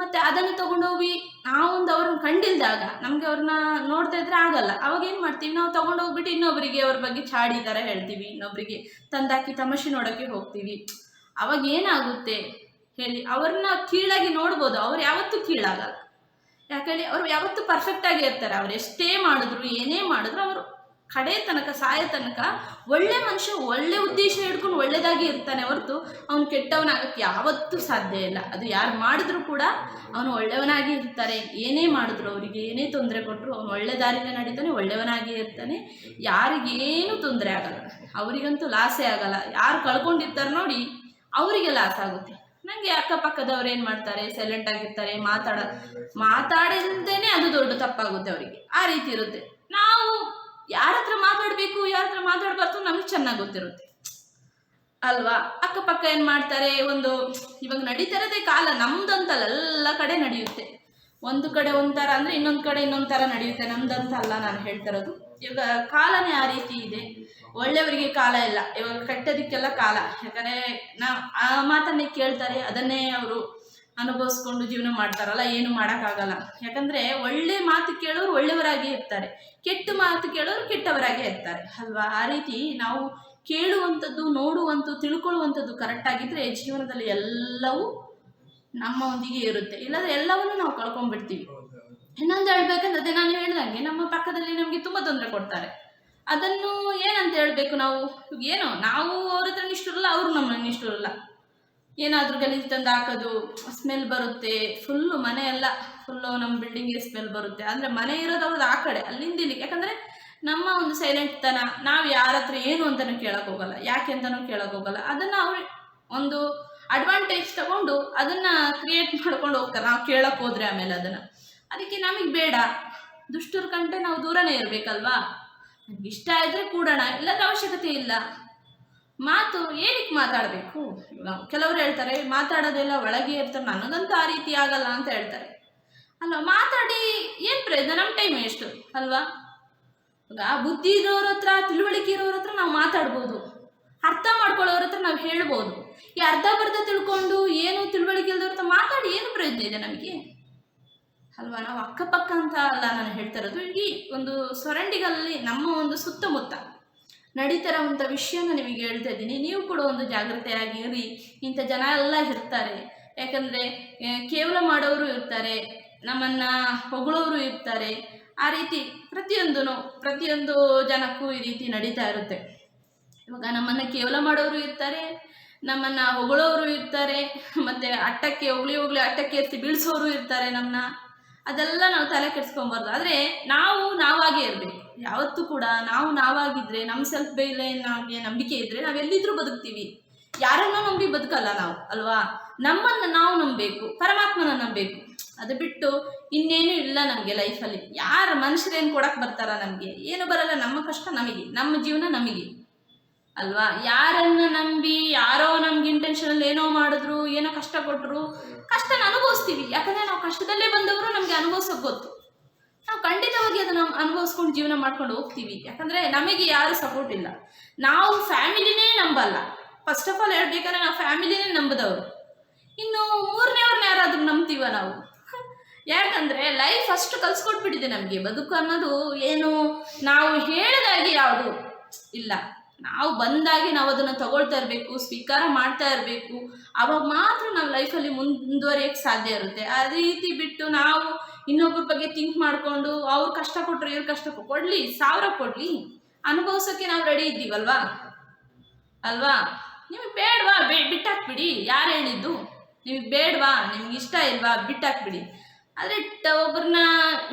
ಮತ್ತು ಅದನ್ನು ತೊಗೊಂಡೋಗಿ ನಾವೊಂದು ಅವ್ರನ್ನ ಕಂಡಿಲ್ದಾಗ ನಮಗೆ ಅವ್ರನ್ನ ನೋಡ್ತಾ ಇದ್ರೆ ಆಗಲ್ಲ. ಅವಾಗ ಏನು ಮಾಡ್ತೀವಿ? ನಾವು ತೊಗೊಂಡೋಗ್ಬಿಟ್ಟು ಇನ್ನೊಬ್ಬರಿಗೆ ಅವ್ರ ಬಗ್ಗೆ ಚಾಡಿ ಥರ ಹೇಳ್ತೀವಿ, ಇನ್ನೊಬ್ಬರಿಗೆ ತಂದಾಕಿ ತಮಾಷೆ ನೋಡೋಕ್ಕೆ ಹೋಗ್ತೀವಿ. ಅವಾಗ ಏನಾಗುತ್ತೆ ಹೇಳಿ? ಅವ್ರನ್ನ ಕೀಳಾಗಿ ನೋಡ್ಬೋದು, ಅವ್ರು ಯಾವತ್ತೂ ಕೀಳಾಗಲ್ಲ. ಯಾಕಂದರೆ ಅವರು ಯಾವತ್ತೂ ಪರ್ಫೆಕ್ಟಾಗಿ ಇರ್ತಾರೆ. ಅವ್ರು ಎಷ್ಟೇ ಮಾಡಿದ್ರು, ಏನೇ ಮಾಡಿದ್ರು, ಅವರು ಕಡೆ ತನಕ, ಸಾಯೋ ತನಕ ಒಳ್ಳೆ ಮನುಷ್ಯ, ಒಳ್ಳೆ ಉದ್ದೇಶ ಹಿಡ್ಕೊಂಡು ಒಳ್ಳೆಯದಾಗಿ ಇರ್ತಾನೆ ಹೊರತು ಅವನು ಕೆಟ್ಟವನಾಗಕ್ಕೆ ಯಾವತ್ತೂ ಸಾಧ್ಯ ಇಲ್ಲ. ಅದು ಯಾರು ಮಾಡಿದ್ರು ಕೂಡ ಅವನು ಒಳ್ಳೆಯವನಾಗಿ ಇರ್ತಾರೆ. ಏನೇ ಮಾಡಿದ್ರು, ಅವರಿಗೆ ಏನೇ ತೊಂದರೆ ಕೊಟ್ಟರು ಅವನು ಒಳ್ಳೆ ದಾರಿನೇ ನಡೀತಾನೆ, ಒಳ್ಳೆಯವನಾಗಿ ಇರ್ತಾನೆ. ಯಾರಿಗೇನು ತೊಂದರೆ ಆಗಲ್ಲ, ಅವರಿಗಂತೂ ಲಾಸೇ ಆಗಲ್ಲ. ಯಾರು ಕಳ್ಕೊಂಡಿರ್ತಾರೆ ನೋಡಿ, ಅವರಿಗೆ ಲಾಸ್ ಆಗುತ್ತೆ. ನನಗೆ ಅಕ್ಕಪಕ್ಕದವ್ರು ಏನು ಮಾಡ್ತಾರೆ, ಸೈಲೆಂಟ್ ಆಗಿರ್ತಾರೆ, ಮಾತಾಡಿಲ್ದೇನೆ ಅದು ದೊಡ್ಡ ತಪ್ಪಾಗುತ್ತೆ ಅವರಿಗೆ. ಆ ರೀತಿ ಇರುತ್ತೆ. ನಾವು ಯಾರ ಹತ್ರ ಮಾತಾಡಬೇಕು, ಯಾರ ಹತ್ರ ಮಾತಾಡಬಾರ್ದು ನಮಗೆ ಚೆನ್ನಾಗಿ ಗೊತ್ತಿರುತ್ತೆ ಅಲ್ವಾ? ಅಕ್ಕಪಕ್ಕ ಏನು ಮಾಡ್ತಾರೆ, ಇವಾಗ ನಡೀತಿರೋದೇ ಕಾಲ ನಮ್ದಂತಲ್ಲ, ಎಲ್ಲ ಕಡೆ ನಡೆಯುತ್ತೆ. ಒಂದು ಕಡೆ ಒಂಥರ ಅಂದರೆ ಇನ್ನೊಂದು ಕಡೆ ಇನ್ನೊಂದು ಥರ ನಡೆಯುತ್ತೆ. ನಮ್ದಂತ ಅಲ್ಲ ನಾನು ಹೇಳ್ತಿರೋದು. ಇವಾಗ ಕಾಲನೇ ಆ ರೀತಿ ಇದೆ. ಒಳ್ಳೆಯವರಿಗೆ ಕಾಲ ಇಲ್ಲ, ಇವಾಗ ಕೆಟ್ಟದಕ್ಕೆಲ್ಲ ಕಾಲ. ಯಾಕಂದರೆ ಆ ಮಾತನ್ನೇ ಕೇಳ್ತಾರೆ, ಅದನ್ನೇ ಅವರು ಅನುಭವಿಸ್ಕೊಂಡು ಜೀವನ ಮಾಡ್ತಾರಲ್ಲ, ಏನು ಮಾಡೋಕ್ಕಾಗಲ್ಲ. ಯಾಕಂದರೆ ಒಳ್ಳೆ ಮಾತು ಕೇಳೋರು ಒಳ್ಳೆಯವರಾಗಿ ಇರ್ತಾರೆ, ಕೆಟ್ಟ ಮಾತು ಕೇಳೋರು ಕೆಟ್ಟವರಾಗೇ ಇರ್ತಾರೆ ಅಲ್ವಾ? ಆ ರೀತಿ ನಾವು ಕೇಳುವಂಥದ್ದು, ನೋಡುವಂಥದ್ದು, ತಿಳ್ಕೊಳ್ಳುವಂಥದ್ದು ಕರೆಕ್ಟಾಗಿದ್ದರೆ ಜೀವನದಲ್ಲಿ ಎಲ್ಲವೂ ನಮ್ಮೊಂದಿಗೆ ಇರುತ್ತೆ. ಇಲ್ಲಾಂದರೆ ಎಲ್ಲವನ್ನೂ ನಾವು ಕಳ್ಕೊಂಡ್ಬಿಡ್ತೀವಿ. ಇನ್ನೊಂದು ಹೇಳ್ಬೇಕಂದ್ರೆ ಅದೇ ನಾನು ಹೇಳ್ದಂಗೆ, ನಮ್ಮ ಪಕ್ಕದಲ್ಲಿ ನಮಗೆ ತುಂಬ ತೊಂದರೆ ಕೊಡ್ತಾರೆ. ಅದನ್ನು ಏನಂತ ಹೇಳಬೇಕು ನಾವು? ಏನೋ ನಾವು ಅವ್ರ ಹತ್ರ ನಿಷ್ಠುರಲ್ಲ, ಅವರು ನಮ್ಮನ್ನು ನಿಷ್ಠುರಲ್ಲ. ಏನಾದರೂ ಗಲೀಜು ತಂದು ಹಾಕೋದು, ಸ್ಮೆಲ್ ಬರುತ್ತೆ, ಫುಲ್ಲು ಮನೆಯೆಲ್ಲ ಫುಲ್ಲು ನಮ್ಮ ಬಿಲ್ಡಿಂಗಿಗೆ ಸ್ಮೆಲ್ ಬರುತ್ತೆ. ಅಂದರೆ ಮನೆ ಇರೋದು ಅವ್ರದ್ದು ಆ ಕಡೆ, ಅಲ್ಲಿಂದ ಇಲ್ಲಿಗೆ. ಯಾಕಂದರೆ ನಮ್ಮ ಒಂದು ಸೈಲೆಂಟ್ ತನ, ನಾವು ಯಾರ ಹತ್ರ ಏನು ಅಂತಲೂ ಕೇಳೋಕೆ ಹೋಗಲ್ಲ, ಯಾಕೆ ಅಂತಲೂ ಕೇಳೋಕೆ ಹೋಗಲ್ಲ. ಅದನ್ನು ಅವ್ರು ಒಂದು ಅಡ್ವಾಂಟೇಜ್ ತಗೊಂಡು ಅದನ್ನು ಕ್ರಿಯೇಟ್ ಮಾಡ್ಕೊಂಡು ಹೋಗ್ತಾರೆ, ನಾವು ಕೇಳೋಕೆ ಹೋದರೆ ಆಮೇಲೆ ಅದನ್ನು. ಅದಕ್ಕೆ ನಮಗೆ ಬೇಡ, ದುಷ್ಟರ ಕಂటే ನಾವು ದೂರನೇ ಇರಬೇಕಲ್ವಾ? ನಮ್ಗೆ ಇಷ್ಟ ಇದ್ದರೆ ಕೂಡೋಣ, ಇಲ್ಲದ ಅವಶ್ಯಕತೆ ಇಲ್ಲ. ಮಾತು ಏನಕ್ಕೆ ಮಾತಾಡಬೇಕು? ಕೆಲವರು ಹೇಳ್ತಾರೆ ಮಾತಾಡೋದೆಲ್ಲ ಒಳಗೆ ಇರ್ತಾರೆ, ನನಗಂತೂ ಆ ರೀತಿ ಆಗಲ್ಲ ಅಂತ ಹೇಳ್ತಾರೆ ಅಲ್ವಾ? ಮಾತಾಡಿ ಏನು ಪ್ರಯೋಜನ? ನಮ್ಮ ಟೈಮ್ ಎಷ್ಟು ಅಲ್ವಾ? ಈಗ ಬುದ್ಧಿ ಇರೋರ ಹತ್ರ, ತಿಳುವಳಿಕೆ ಇರೋರ ಹತ್ರ ನಾವು ಮಾತಾಡ್ಬೋದು, ಅರ್ಥ ಮಾಡ್ಕೊಳ್ಳೋರ ಹತ್ರ ನಾವು ಹೇಳ್ಬೋದು. ಈ ಅರ್ಧ ಬರ್ಧ ತಿಳ್ಕೊಂಡು ಏನು ತಿಳುವಳಿಕೆ ಇಲ್ದವ್ರ ಹತ್ರ ಮಾತಾಡಿ ಏನು ಪ್ರಯೋಜನ ಇದೆ ನಮಗೆ ಅಲ್ವಾ? ನಾವು ಅಕ್ಕಪಕ್ಕ ಅಂತ ಅಲ್ಲ ನಾನು ಹೇಳ್ತಾ ಇರೋದು, ಈ ಒಂದು ಸೊರಂಡಿಗಲ್ಲಿ ನಮ್ಮ ಒಂದು ಸುತ್ತಮುತ್ತ ನಡೀತಿರೋವಂಥ ವಿಷಯನ ನಿಮಗೆ ಹೇಳ್ತಾ ಇದ್ದೀನಿ. ನೀವು ಕೂಡ ಒಂದು ಜಾಗೃತೆಯಾಗಿರಿ. ಇಂಥ ಜನ ಎಲ್ಲ ಇರ್ತಾರೆ. ಯಾಕಂದರೆ ಕೇವಲ ಮಾಡೋರು ಇರ್ತಾರೆ, ನಮ್ಮನ್ನು ಹೊಗಳೋರು ಇರ್ತಾರೆ. ಆ ರೀತಿ ಪ್ರತಿಯೊಂದು ಜನಕ್ಕೂ ಈ ರೀತಿ ನಡೀತಾ ಇರುತ್ತೆ. ಇವಾಗ ನಮ್ಮನ್ನು ಕೇವಲ ಮಾಡೋರು ಇರ್ತಾರೆ, ನಮ್ಮನ್ನು ಹೊಗಳೋರು ಇರ್ತಾರೆ, ಮತ್ತು ಹೊಗಳಿ ಅಟ್ಟಕ್ಕೆ ಎತ್ತಿ ಬೀಳಿಸೋರು ಇರ್ತಾರೆ ನಮ್ಮನ್ನ. ಅದೆಲ್ಲ ನಾವು ತಲೆ ಕೆಡಿಸ್ಕೊಬಾರ್ದು. ಆದರೆ ನಾವು ನಾವಾಗೇ ಇರಬೇಕು ಯಾವತ್ತೂ ಕೂಡ. ನಾವಾಗಿದ್ದರೆ, ನಮ್ಮ ಸೆಲ್ಫ್ ಮೇಲೆ ನಮಗೆ ನಂಬಿಕೆ ಇದ್ದರೆ ನಾವು ಎಲ್ಲಿದ್ದರೂ ಬದುಕ್ತೀವಿ. ಯಾರನ್ನೂ ನಂಬಿ ಬದುಕಲ್ಲ ನಾವು ಅಲ್ವಾ? ನಮ್ಮನ್ನು ನಾವು ನಂಬಬೇಕು, ಪರಮಾತ್ಮನ ನಂಬಬೇಕು. ಅದು ಬಿಟ್ಟು ಇನ್ನೇನು ಇಲ್ಲ ನಮಗೆ ಲೈಫಲ್ಲಿ. ಯಾರು ಮನುಷ್ಯರೇನು ಕೊಡಕ್ಕೆ ಬರ್ತಾರ? ನಮಗೆ ಏನು ಬರಲ್ಲ. ನಮ್ಮ ಕಷ್ಟ ನಮಗೆ, ನಮ್ಮ ಜೀವನ ನಮಗೆ ಅಲ್ವಾ? ಯಾರನ್ನು ನಂಬಿ ಯಾರೋ ನಮ್ಗೆ ಇಂಟೆನ್ಷನಲ್ಲಿ ಏನೋ ಮಾಡಿದ್ರು, ಏನೋ ಕಷ್ಟ ಕೊಟ್ಟರು, ಕಷ್ಟನ ಅನುಭವಿಸ್ತೀವಿ. ಯಾಕಂದರೆ ನಾವು ಕಷ್ಟದಲ್ಲೇ ಬಂದವರು, ನಮಗೆ ಅನುಭವಿಸೋಕೆ ಗೊತ್ತು. ನಾವು ಖಂಡಿತವಾಗಿ ಅದನ್ನು ಅನುಭವಿಸ್ಕೊಂಡು ಜೀವನ ಮಾಡ್ಕೊಂಡು ಹೋಗ್ತೀವಿ. ಯಾಕಂದರೆ ನಮಗೆ ಯಾರು ಸಪೋರ್ಟ್ ಇಲ್ಲ. ನಾವು ಫ್ಯಾಮಿಲಿನೇ ನಂಬಲ್ಲ. ಫಸ್ಟ್ ಆಫ್ ಆಲ್ ಹೇಳ್ಬೇಕಂದ್ರೆ ನಾವು ಫ್ಯಾಮಿಲಿನೇ ನಂಬದವರು. ಇನ್ನು ಮೂರನೇವ್ರನ್ನ ಯಾರಾದರೂ ನಂಬ್ತೀವ ನಾವು? ಯಾಕಂದರೆ ಲೈಫ್ ಅಷ್ಟು ಕಲಿಸ್ಕೊಟ್ಬಿಟ್ಟಿದೆ ನಮಗೆ. ಬದುಕು ಅನ್ನೋದು ಏನು ನಾವು ಹೇಳಿದಾಗೆ ಯಾವುದು ಇಲ್ಲ. ನಾವು ಬಂದಾಗಿ ನಾವು ಅದನ್ನು ತಗೊಳ್ತಾ ಇರಬೇಕು, ಸ್ವೀಕಾರ ಮಾಡ್ತಾ ಇರಬೇಕು. ಆವಾಗ ಮಾತ್ರ ನಾವು ಲೈಫಲ್ಲಿ ಮುಂದುವರಿಯೋಕ್ಕೆ ಸಾಧ್ಯ ಇರುತ್ತೆ. ಅದೇ ರೀತಿ ಬಿಟ್ಟು ನಾವು ಇನ್ನೊಬ್ಬರ ಬಗ್ಗೆ ಥಿಂಕ್ ಮಾಡಿಕೊಂಡು ಅವ್ರು ಕಷ್ಟಪಟ್ಟರು ಇವ್ರು ಕಷ್ಟ ಕೊಡಲಿ, 1000 ಕೊಡಲಿ, ಅನುಭವಿಸೋಕ್ಕೆ ನಾವು ರೆಡಿ ಇದ್ದೀವಲ್ವಾ ಅಲ್ವಾ? ನಿಮಗೆ ಬೇಡವಾ ಬಿಟ್ಟಾಕ್ಬಿಡಿ. ಯಾರು ಹೇಳಿದ್ದು? ನಿಮಗೆ ಬೇಡವಾ, ನಿಮ್ಗೆ ಇಷ್ಟ ಇಲ್ವಾ, ಬಿಟ್ಟಾಕ್ಬಿಡಿ. ಆದರೆ ಒಬ್ಬರನ್ನ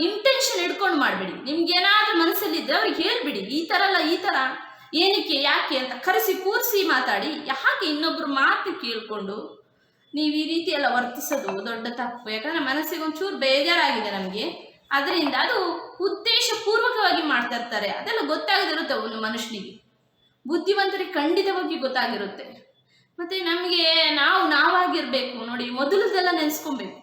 ಇಂಟೆನ್ಷನ್ ಇಟ್ಕೊಂಡು ಮಾಡಬೇಡಿ. ನಿಮ್ಗೆ ಏನಾದರೂ ಮನಸ್ಸಲ್ಲಿದ್ದರೆ ಅವ್ರಿಗೆ ಹೇಳ್ಬಿಡಿ, ಈ ಥರ ಅಲ್ಲ, ಈ ಥರ ಏನಕ್ಕೆ ಯಾಕೆ ಅಂತ ಕರೆಸಿ ಕೂರಿಸಿ ಮಾತಾಡಿ. ಯಾಕೆ ಇನ್ನೊಬ್ರು ಮಾತು ಕೇಳಿಕೊಂಡು ನೀವು ಈ ರೀತಿ ಎಲ್ಲ ವರ್ತಿಸೋದು ದೊಡ್ಡ ತಪ್ಪು. ಯಾಕಂದರೆ ಮನಸ್ಸಿಗೆ ಒಂಚೂರು ಬೇಜಾರಾಗಿದೆ ನಮಗೆ, ಅದರಿಂದ ಅದು ಉದ್ದೇಶಪೂರ್ವಕವಾಗಿ ಮಾಡ್ತಾ ಇರ್ತಾರೆ. ಅದೆಲ್ಲ ಗೊತ್ತಾಗದಿರುತ್ತೆ ಒಂದು ಮನುಷ್ಯನಿಗೆ, ಬುದ್ಧಿವಂತರಿಗೆ ಖಂಡಿತವಾಗಿ ಗೊತ್ತಾಗಿರುತ್ತೆ. ಮತ್ತು ನಮಗೆ ನಾವಾಗಿರಬೇಕು ನೋಡಿ, ಮೊದಲದೆಲ್ಲ ನೆನೆಸ್ಕೊಬೇಕು.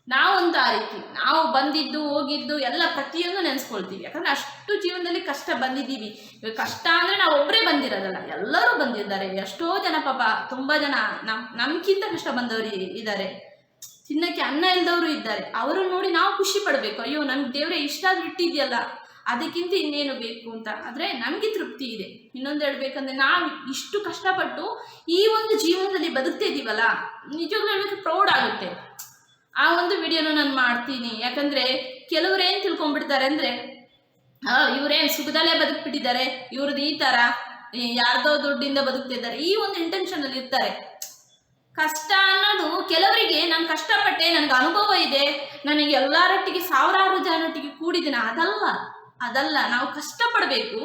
ನಾವಂತೂ ಆ ರೀತಿ ನಾವು ಬಂದಿದ್ದು ಹೋಗಿದ್ದು ಎಲ್ಲ ಪ್ರತಿಯೊಂದು ನೆನೆಸ್ಕೊಳ್ತೀವಿ. ಯಾಕಂದರೆ ಅಷ್ಟು ಜೀವನದಲ್ಲಿ ಕಷ್ಟ ಬಂದಿದ್ದೀವಿ. ಇವಾಗ ಕಷ್ಟ ಅಂದರೆ ನಾವು ಒಬ್ಬರೇ ಬಂದಿರೋದಲ್ಲ, ಎಲ್ಲರೂ ಬಂದಿದ್ದಾರೆ. ಎಷ್ಟೋ ಜನ ಪಾಪ ತುಂಬ ಜನ ನಮ್ಗಿಂತ ಕಷ್ಟ ಬಂದವರು ಇದ್ದಾರೆ, ತಿನ್ನಕ್ಕೆ ಅನ್ನ ಇಲ್ದವರು ಇದ್ದಾರೆ. ಅವರು ನೋಡಿ ನಾವು ಖುಷಿ ಪಡಬೇಕು, ಅಯ್ಯೋ ನಮ್ಗೆ ದೇವರೇ ಇಷ್ಟ ಇಟ್ಟಿದೆಯಲ್ಲ, ಅದಕ್ಕಿಂತ ಇನ್ನೇನು ಬೇಕು ಅಂತ. ಆದರೆ ನಮಗೆ ತೃಪ್ತಿ ಇದೆ. ಇನ್ನೊಂದು ಹೇಳ್ಬೇಕಂದ್ರೆ, ನಾವು ಇಷ್ಟು ಕಷ್ಟಪಟ್ಟು ಈ ಒಂದು ಜೀವನದಲ್ಲಿ ಬದುಕ್ತಾ ಇದ್ದೀವಲ್ಲ, ನಿಜವಾಗ್ಲೂ ಹೇಳೋಕ್ಕೆ ಪ್ರೌಡ್ ಆಗುತ್ತೆ. ಆ ಒಂದು ವಿಡಿಯೋನ ನಾನು ಮಾಡ್ತೀನಿ. ಯಾಕಂದರೆ ಕೆಲವ್ರು ಏನು ತಿಳ್ಕೊಂಡ್ಬಿಡ್ತಾರೆ ಅಂದರೆ, ಇವರೇನು ಸುಖದಲ್ಲೇ ಬದುಕ್ಬಿಟ್ಟಿದ್ದಾರೆ, ಇವ್ರದ್ದು ಈ ಥರ ಯಾರ್ದೋ ದುಡ್ಡಿಂದ ಬದುಕ್ತಿದ್ದಾರೆ, ಈ ಒಂದು ಇಂಟೆನ್ಷನಲ್ಲಿ ಇರ್ತಾರೆ. ಕಷ್ಟ ಅನ್ನೋದು ಕೆಲವರಿಗೆ, ನಾನು ಕಷ್ಟಪಟ್ಟೆ, ನನಗೆ ಅನುಭವ ಇದೆ, ನನಗೆ ಎಲ್ಲರೊಟ್ಟಿಗೆ 1000 ಜನರೊಟ್ಟಿಗೆ ಕೂಡಿದ್ದೀನಿ, ಅದಲ್ಲ. ನಾವು ಕಷ್ಟಪಡಬೇಕು.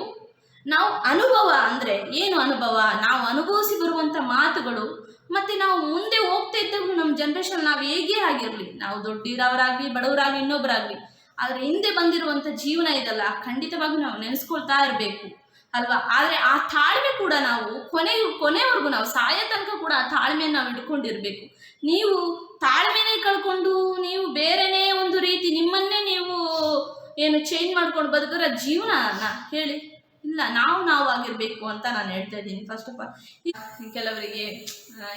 ನಾವು ಅನುಭವ ಅಂದರೆ ಏನು ಅನುಭವ? ನಾವು ಅನುಭವಿಸಿ ಬರುವಂಥ ಮಾತುಗಳು, ಮತ್ತು ನಾವು ಮುಂದೆ ಹೋಗ್ತಾ ಇದ್ದಾಗ ನಮ್ಮ ಜನ್ರೇಷನ್ ನಾವು ಹೇಗೆ ಆಗಿರಲಿ, ನಾವು ದೊಡ್ಡಿರೋರಾಗಲಿ ಬಡವರಾಗಲಿ ಇನ್ನೊಬ್ಬರಾಗಲಿ, ಆದರೆ ಹಿಂದೆ ಬಂದಿರುವಂಥ ಜೀವನ ಇದಲ್ಲ, ಖಂಡಿತವಾಗಿ ನಾವು ನೆನೆಸ್ಕೊಳ್ತಾ ಇರಬೇಕು ಅಲ್ವಾ? ಆದರೆ ಆ ತಾಳ್ಮೆ ಕೂಡ ನಾವು ಕೊನೆವರೆಗೂ ನಾವು ಸಾಯೋ ತನಕ ಕೂಡ ಆ ತಾಳ್ಮೆಯನ್ನು ನಾವು ಇಟ್ಕೊಂಡಿರಬೇಕು. ನೀವು ತಾಳ್ಮೆನೇ ಕಳ್ಕೊಂಡು ನೀವು ಬೇರೆನೇ ಒಂದು ರೀತಿ ನಿಮ್ಮನ್ನೇ ನೀವು ಏನು ಚೇಂಜ್ ಮಾಡ್ಕೊಂಡು ಬದುಕಿದ್ರೆ ಜೀವನ ಹೇಳಿ? ಇಲ್ಲ, ನಾವು ಆಗಿರಬೇಕು ಅಂತ ನಾನು ಹೇಳ್ತಾ ಇದ್ದೀನಿ. ಫಸ್ಟ್ ಆಫ್ ಆಲ್ ಕೆಲವರಿಗೆ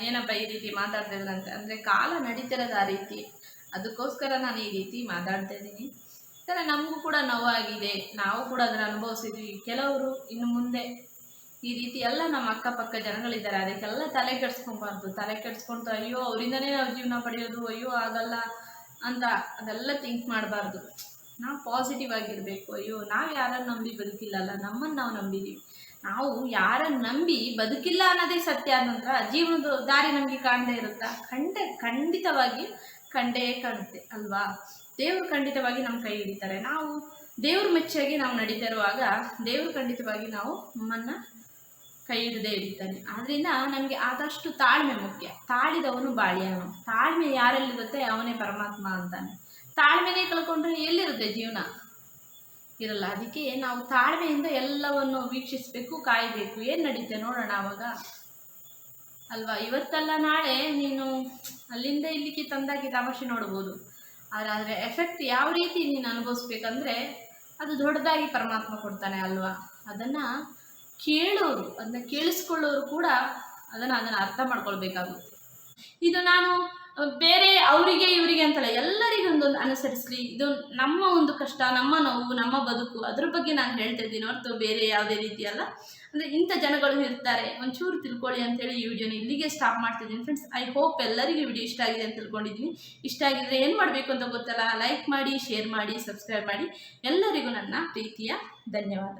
ಏನಪ್ಪ ಈ ರೀತಿ ಮಾತಾಡ್ತಿದ್ರಂತೆ ಅಂದರೆ, ಕಾಲ ನಡೀತಿರೋದು ಆ ರೀತಿ, ಅದಕ್ಕೋಸ್ಕರ ನಾನು ಈ ರೀತಿ ಮಾತಾಡ್ತಾ ಇದ್ದೀನಿ. ಯಾಕಂದರೆ ನಮಗೂ ಕೂಡ ನೋವಾಗಿದೆ, ನಾವು ಕೂಡ ಅದನ್ನು ಅನುಭವಿಸಿದ್ವಿ. ಕೆಲವರು ಇನ್ನು ಮುಂದೆ ಈ ರೀತಿ ಎಲ್ಲ ನಮ್ಮ ಅಕ್ಕಪಕ್ಕ ಜನಗಳಿದ್ದಾರೆ, ಅದಕ್ಕೆಲ್ಲ ತಲೆ ಕೆಡಿಸ್ಕೊಬಾರ್ದು. ತಲೆ ಕೆಡಿಸ್ಕೊಂಡು ಅಯ್ಯೋ ಅವರಿಂದನೇ ನಾವು ಜೀವನ ಪಡೆಯೋದು, ಅಯ್ಯೋ ಆಗಲ್ಲ ಅಂತ ಅದೆಲ್ಲ ಥಿಂಕ್ ಮಾಡಬಾರ್ದು. ನಾವು ಪಾಸಿಟಿವ್ ಆಗಿರಬೇಕು. ಅಯ್ಯೋ ನಾವು ಯಾರನ್ನು ನಂಬಿ ಬದುಕಿಲ್ಲಲ್ಲ, ನಮ್ಮನ್ನು ನಾವು ನಂಬಿದ್ದೀವಿ. ನಾವು ಯಾರನ್ನು ನಂಬಿ ಬದುಕಿಲ್ಲ ಅನ್ನೋದೇ ಸತ್ಯ. ನಂತರ ಜೀವನದ ದಾರಿ ನಮಗೆ ಕಾಣದೇ ಇರುತ್ತಾ? ಖಂಡಿತವಾಗಿ ಕಂಡೇ ಕಾಣುತ್ತೆ ಅಲ್ವಾ? ದೇವರು ಖಂಡಿತವಾಗಿ ನಮ್ಮ ಕೈ ಹಿಡಿತಾರೆ. ನಾವು ದೇವ್ರ ಮೆಚ್ಚಾಗಿ ನಾವು ನಡೀತಾ ಇರುವಾಗ ದೇವರು ಖಂಡಿತವಾಗಿ ನಮ್ಮನ್ನು ಕೈ ಹಿಡದೆ ಹಿಡಿತಾನೆ. ಆದ್ದರಿಂದ ನಮಗೆ ಆದಷ್ಟು ತಾಳ್ಮೆ ಮುಖ್ಯ. ತಾಳಿದವನು ಬಾಳಿಯವನು. ತಾಳ್ಮೆ ಯಾರಲ್ಲಿರುತ್ತೆ ಅವನೇ ಪರಮಾತ್ಮ ಅಂತಾನೆ. ತಾಳ್ಮೆನೇ ಕಳ್ಕೊಂಡ್ರೆ ಎಲ್ಲಿರುತ್ತೆ ಜೀವನ? ಇರಲ್ಲ. ಅದಕ್ಕೆ ನಾವು ತಾಳ್ಮೆಯಿಂದ ಎಲ್ಲವನ್ನು ವೀಕ್ಷಿಸಬೇಕು, ಕಾಯಬೇಕು. ಏನು ನಡೀತೆ ನೋಡೋಣ ಆವಾಗ ಅಲ್ವಾ? ಇವತ್ತಲ್ಲ ನಾಳೆ ನೀನು ಅಲ್ಲಿಂದ ಇಲ್ಲಿಗೆ ತಂದಾಗಿ ತಮಾಷೆ ನೋಡ್ಬೋದು, ಆದರೆ ಎಫೆಕ್ಟ್ ಯಾವ ರೀತಿ ನೀನು ಅನುಭವಿಸ್ಬೇಕಂದ್ರೆ ಅದು ದೊಡ್ಡದಾಗಿ ಪರಮಾತ್ಮ ಕೊಡ್ತಾನೆ ಅಲ್ವಾ? ಅದನ್ನು ಕೇಳೋರು, ಅದನ್ನ ಕೇಳಿಸ್ಕೊಳ್ಳೋರು ಕೂಡ ಅದನ್ನು ಅರ್ಥ ಮಾಡ್ಕೊಳ್ಬೇಕಾಗುತ್ತೆ. ಇದು ನಾನು ಬೇರೆ ಅವರಿಗೆ ಇವರಿಗೆ ಅಂತಲ್ಲ, ಎಲ್ಲರಿಗೊಂದೊಂದು ಅನುಸರಿಸಲಿ. ಇದು ನಮ್ಮ ಒಂದು ಕಷ್ಟ, ನಮ್ಮ ನೋವು, ನಮ್ಮ ಬದುಕು, ಅದ್ರ ಬಗ್ಗೆ ನಾನು ಹೇಳ್ತಾ ಇದ್ದೀನಿ ಹೊರತು ಬೇರೆ ಯಾವುದೇ ರೀತಿ ಅಲ್ಲ. ಅಂದರೆ ಇಂಥ ಜನಗಳು ಇರ್ತಾರೆ, ಒಂಚೂರು ತಿಳ್ಕೊಳ್ಳಿ ಅಂತೇಳಿ ಈ ವಿಡಿಯೋನ ಇಲ್ಲಿಗೆ ಸ್ಟಾಪ್ ಮಾಡ್ತಿದ್ದೀನಿ ಫ್ರೆಂಡ್ಸ್. ಐ ಹೋಪ್ ಎಲ್ಲರಿಗೂ ವಿಡಿಯೋ ಇಷ್ಟ ಆಗಿದೆ ಅಂತ ತಿಳ್ಕೊಂಡಿದ್ದೀನಿ. ಇಷ್ಟ ಆಗಿದ್ರೆ ಏನು ಮಾಡಬೇಕು ಅಂತ ಗೊತ್ತಲ್ಲ, ಲೈಕ್ ಮಾಡಿ, ಶೇರ್ ಮಾಡಿ, ಸಬ್ಸ್ಕ್ರೈಬ್ ಮಾಡಿ. ಎಲ್ಲರಿಗೂ ನನ್ನ ಪ್ರೀತಿಯ ಧನ್ಯವಾದ.